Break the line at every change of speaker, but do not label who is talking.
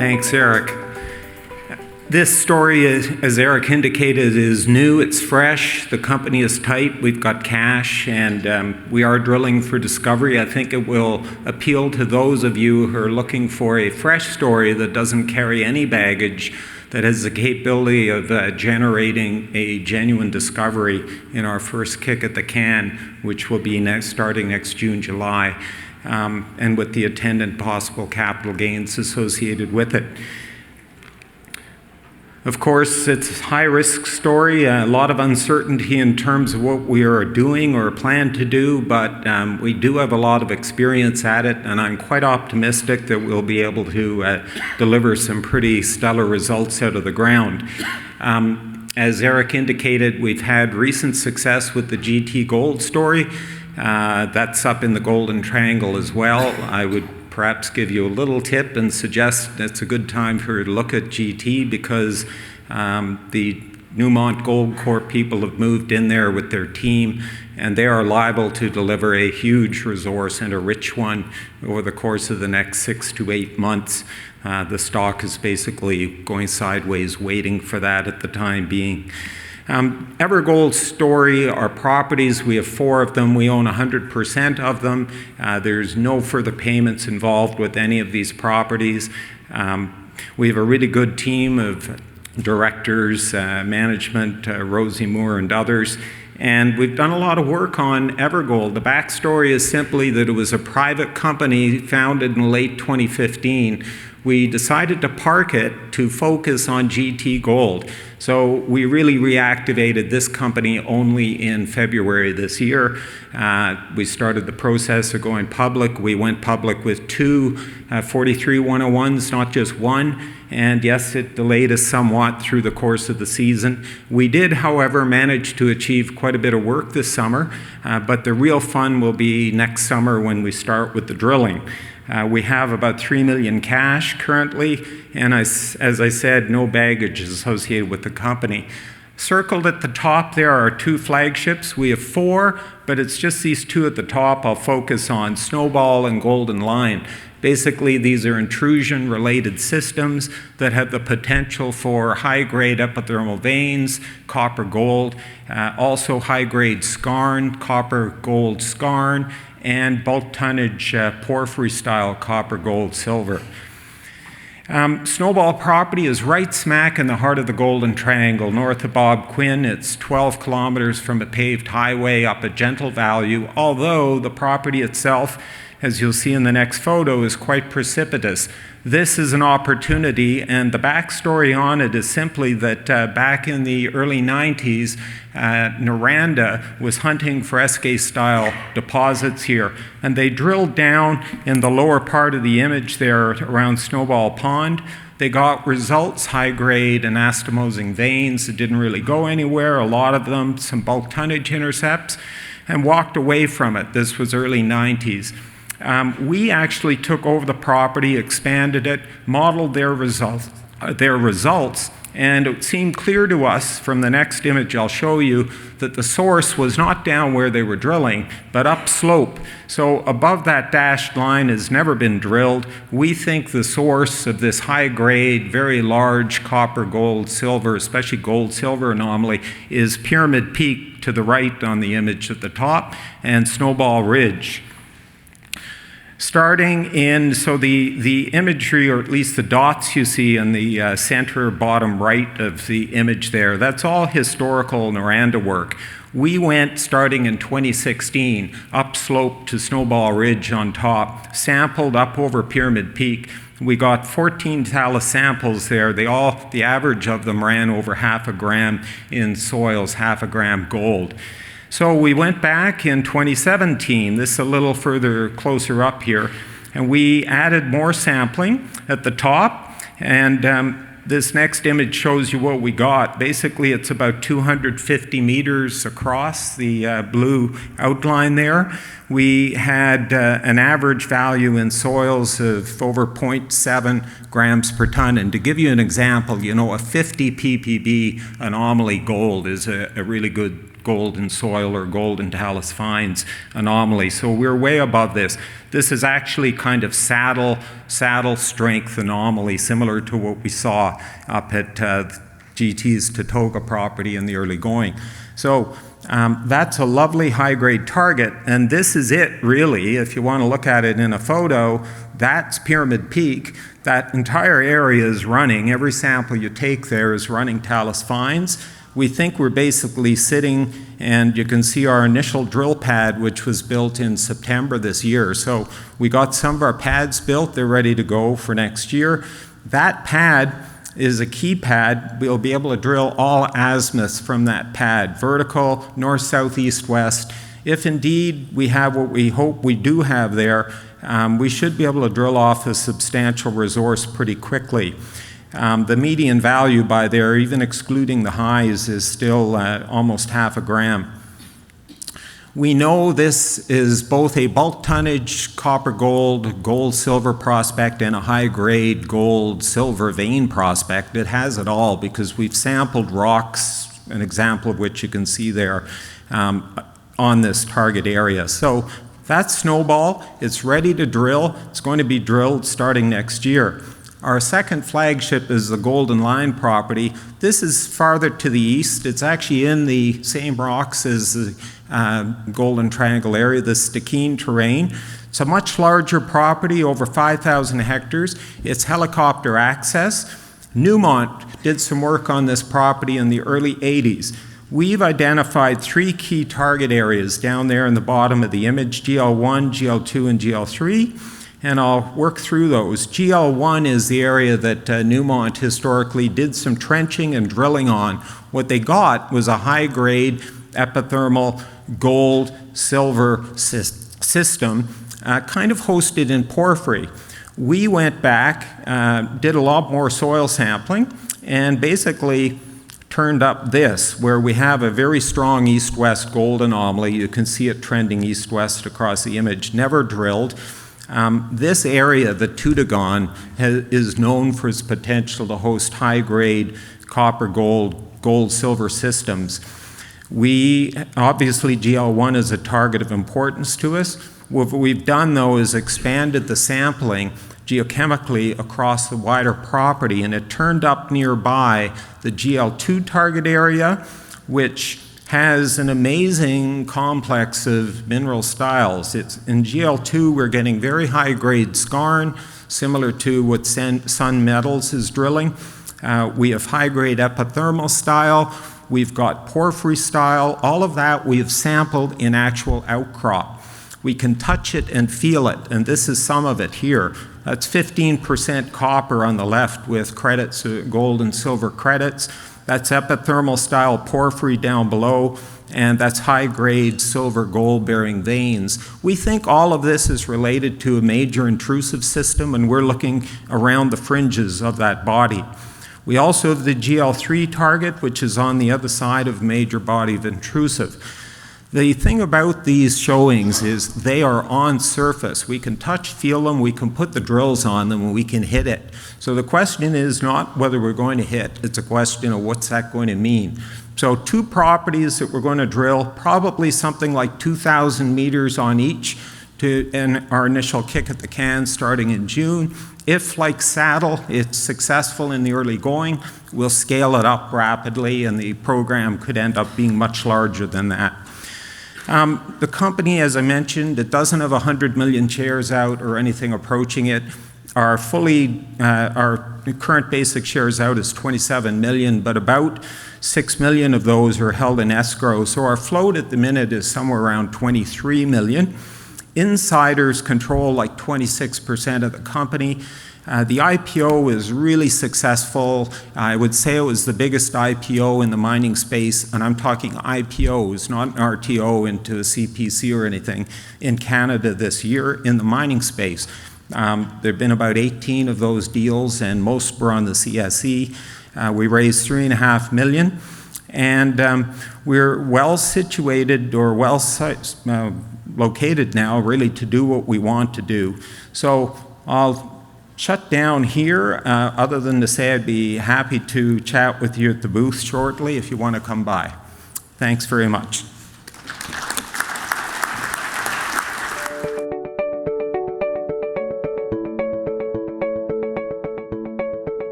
Thanks, Eric. This story, as Eric indicated, is new, it's fresh, the company is tight, we've got cash, and we are drilling for discovery. I think it will appeal to those of you who are looking for a fresh story that doesn't carry any baggage, that has the capability of generating a genuine discovery in our first kick at the can, which will be starting next June, July, and with the attendant possible capital gains associated with it. Of course, it's a high-risk story, a lot of uncertainty in terms of what we are doing or plan to do, but we do have a lot of experience at it, and I'm quite optimistic that we'll be able to deliver some pretty stellar results out of the ground. As Eric indicated, we've had recent success with the GT Gold story. That's up in the Golden Triangle as well. I would perhaps give you a little tip and suggest it's a good time for you to look at GT because the Newmont Gold Corp people have moved in there with their team, and they are liable to deliver a huge resource and a rich one over the course of the next 6 to 8 months. The stock is basically going sideways, waiting for that at the time being. Evergold's story, our properties, we have 4 of them. We own 100% of them. There's no further payments involved with any of these properties. We have a really good team of directors, management, Rosie Moore and others. And we've done a lot of work on Evergold. The backstory is simply that it was a private company founded in late 2015. We decided to park it to focus on GT Gold. So we really reactivated this company only in February this year. We started the process of going public. We went public with 2 43-101s, not just one. And yes, it delayed us somewhat through the course of the season. We did, however, manage to achieve quite a bit of work this summer, but the real fun will be next summer when we start with the drilling. We have about $3 million cash currently, and as I said, no baggage is associated with the company. Circled at the top there are 2 flagships. We have 4, but it's just these 2 at the top I'll focus on, Snowball and Golden Line. Basically, these are intrusion-related systems that have the potential for high-grade epithermal veins, copper-gold, also high-grade skarn, copper-gold skarn, and bulk tonnage porphyry-style copper-gold-silver. Snowball property is right smack in the heart of the Golden Triangle, north of Bob Quinn. It's 12 kilometers from a paved highway up a gentle valley, although the property itself, as you'll see in the next photo, is quite precipitous. This is an opportunity, and the backstory on it is simply that back in the early 90s, Noranda was hunting for Eskay-style deposits here, and they drilled down in the lower part of the image there around Snowball Pond. They got results, high-grade anastomosing veins that didn't really go anywhere, a lot of them, some bulk tonnage intercepts, and walked away from it. This was early 90s. We actually took over the property, expanded it, modeled their results, and it seemed clear to us from the next image I'll show you that the source was not down where they were drilling, but upslope. So above that dashed line has never been drilled. We think the source of this high-grade, very large copper, gold, silver, especially gold-silver anomaly, is Pyramid Peak to the right on the image at the top, and Snowball Ridge. Starting in, so the imagery, or at least the dots you see in the center bottom right of the image there, that's all historical Noranda work. We went, starting in 2016, upslope to Snowball Ridge on top, sampled up over Pyramid Peak. We got 14 talus samples there. The average of them ran over 0.5 gram in soils, 0.5 gram gold. So we went back in 2017, this is a little further closer up here, and we added more sampling at the top, and this next image shows you what we got. Basically, it's about 250 meters across the blue outline there. We had an average value in soils of over 0.7 grams per ton. And to give you an example, you know, a 50 ppb anomaly gold is a really good gold in soil or gold in talus fines anomaly. So we're way above this. This is actually kind of saddle strength anomaly, similar to what we saw up at GT's Tatoga property in the early going. So that's a lovely high-grade target, and this is it, really. If you want to look at it in a photo, that's Pyramid Peak. That entire area is running. Every sample you take there is running talus fines. We think we're basically sitting, and you can see our initial drill pad, which was built in September this year. So we got some of our pads built. They're ready to go for next year. That pad is a key pad. We'll be able to drill all azimuths from that pad, vertical, north, south, east, west. If indeed we have what we hope we do have there, we should be able to drill off a substantial resource pretty quickly. The median value by there, even excluding the highs, is still almost half a gram. We know this is both a bulk tonnage copper-gold, gold-silver prospect and a high-grade gold-silver vein prospect. It has it all because we've sampled rocks, an example of which you can see there on this target area. So that's Snowball. It's ready to drill. It's going to be drilled starting next year. Our second flagship is the Golden Line property. This is farther to the east. It's actually in the same rocks as the Golden Triangle area, the Stikine terrain. It's a much larger property, over 5,000 hectares. It's helicopter access. Newmont did some work on this property in the early 80s. We've identified 3 key target areas down there in the bottom of the image, GL1, GL2, and GL3. And I'll work through those. GL1 is the area that Newmont historically did some trenching and drilling on. What they got was a high-grade epithermal gold-silver system, kind of hosted in porphyry. We went back, did a lot more soil sampling, and basically turned up this, where we have a very strong east-west gold anomaly. You can see it trending east-west across the image, never drilled. This area, the Tutagon, is known for its potential to host high-grade copper-gold, gold-silver systems. Obviously, GL1 is a target of importance to us. What we've done, though, is expanded the sampling geochemically across the wider property, and it turned up nearby the GL2 target area, which has an amazing complex of mineral styles. In GL2, we're getting very high-grade skarn, similar to what Sun Metals is drilling. We have high-grade epithermal style. We've got porphyry style. All of that we have sampled in actual outcrop. We can touch it and feel it, and this is some of it here. That's 15% copper on the left with credits, gold and silver credits. That's epithermal style porphyry down below, and that's high-grade silver gold-bearing veins. We think all of this is related to a major intrusive system, and we're looking around the fringes of that body. We also have the GL3 target, which is on the other side of major body of intrusive. The thing about these showings is they are on surface. We can touch, feel them, we can put the drills on them, and we can hit it. So the question is not whether we're going to hit, it's a question of what's that going to mean. So 2 properties that we're going to drill, probably something like 2,000 meters on each, in our initial kick at the can starting in June. If, like Saddle, it's successful in the early going, we'll scale it up rapidly, and the program could end up being much larger than that. The company, as I mentioned, it doesn't have 100 million shares out or anything approaching it. Our current basic shares out is 27 million, but about 6 million of those are held in escrow. So our float at the minute is somewhere around 23 million. Insiders control like 26% of the company. The IPO is really successful. I would say it was the biggest IPO in the mining space, and I'm talking IPOs, not an RTO into a CPC or anything, in Canada this year in the mining space. There have been about 18 of those deals, and most were on the CSE. We raised $3.5 million, and we're well situated or well located now, really, to do what we want to do. So I'll shut down here, other than to say I'd be happy to chat with you at the booth shortly if you want to come by. Thanks very much.